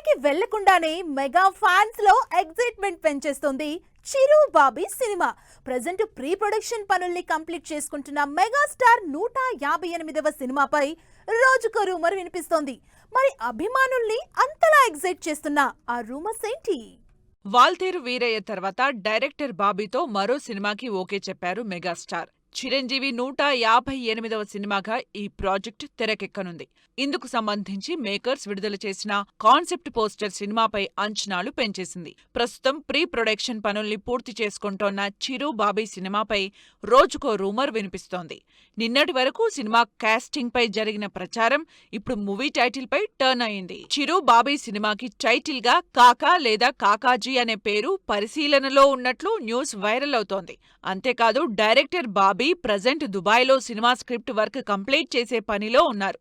లోకి వెళ్లకుండానే mega fans లో ఎక్సైట్మెంట్ పెంచేస్తుంది చిరు బాబీ సినిమా. ప్రెజెంట్ ప్రీ ప్రొడక్షన్ పనుల్ని కంప్లీట్ చేసుకుంటున్న మెగాస్టార్ 158వ సినిమాపై రోజుకో రూమర్ వినిపిస్తోంది. మరి అభిమానుల్ని అంతలా ఎక్సైట్ చేస్తున్న ఆ రూమర్స్ ఏంటి? వాల్తేరు వీరయ్య తర్వాత డైరెక్టర్ బాబీతో మరో సినిమాకి ఓకే చెప్పారు మెగాస్టార్. చిరంజీవి 158వ సినిమాగా ఈ ప్రాజెక్ట్ తెరకెక్కనుంది. ఇందుకు సంబంధించి మేకర్స్ విడుదల చేసిన కాన్సెప్ట్ పోస్టర్ సినిమాపై అంచనాలు పెంచేసింది. ప్రస్తుతం ప్రీ ప్రొడక్షన్ పనుల్ని పూర్తి చేసుకుంటోన్న చిరు బాబీ సినిమాపై రోజుకో రూమర్ వినిపిస్తోంది. నిన్నటి వరకు సినిమా కాస్టింగ్ పై జరిగిన ప్రచారం ఇప్పుడు మూవీ టైటిల్ పై టర్న్ అయింది. చిరు బాబీ సినిమాకి టైటిల్ గా కాకా లేదా కాకాజీ అనే పేరు పరిశీలనలో ఉన్నట్లు న్యూస్ వైరల్ అవుతోంది. అంతేకాదు డైరెక్టర్ బాబీ ప్రజెంట్ దుబాయ్లో సినిమా స్క్రిప్ట్ వర్క్ కంప్లీట్ చేసే పనిలో ఉన్నారు.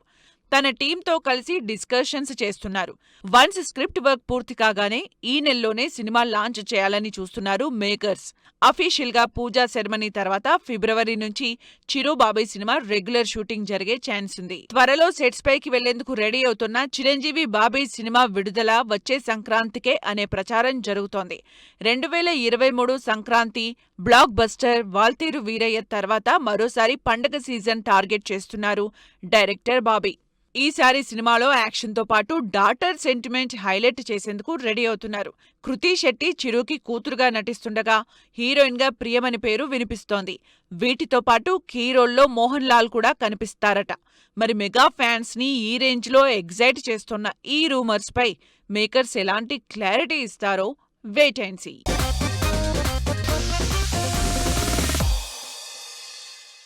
తన టీంతో కలిసి డిస్కషన్స్ చేస్తున్నారు. వన్స్ స్క్రిప్ట్ వర్క్ పూర్తి కాగానే ఈ నెలలోనే సినిమా లాంచ్ చేయాలని చూస్తున్నారు మేకర్స్. అఫీషియల్ గా పూజా సెరమనీ తర్వాత ఫిబ్రవరి నుంచి చిరు బాబీ సినిమా రెగ్యులర్ షూటింగ్ జరిగే ఛాన్స్ ఉంది. త్వరలో సెట్స్ పైకి వెళ్లేందుకు రెడీ అవుతున్న చిరంజీవి బాబీ సినిమా విడుదల వచ్చే సంక్రాంతికే అనే ప్రచారం జరుగుతోంది. 2023 సంక్రాంతి బ్లాక్ బస్టర్ వాల్తేరు వీరయ్య తర్వాత మరోసారి పండగ సీజన్ టార్గెట్ చేస్తున్నారు డైరెక్టర్ బాబీ. ఈసారి సినిమాలో యాక్షన్తో పాటు డాటర్ సెంటిమెంట్ హైలైట్ చేసేందుకు రెడీ అవుతున్నారు. కృతి శెట్టి చిరుకి కూతురుగా నటిస్తుండగా హీరోయిన్ గా ప్రియమణి పేరు వినిపిస్తోంది. వీటితో పాటు కీ రోల్లో మోహన్ లాల్ కూడా కనిపిస్తారట. మరి మెగా ఫ్యాన్స్ ని ఈ రేంజ్ లో ఎగ్జైట్ చేస్తున్న ఈ రూమర్స్ పై మేకర్స్ ఎలాంటి క్లారిటీ ఇస్తారో వెయిట్ అండ్ సీ.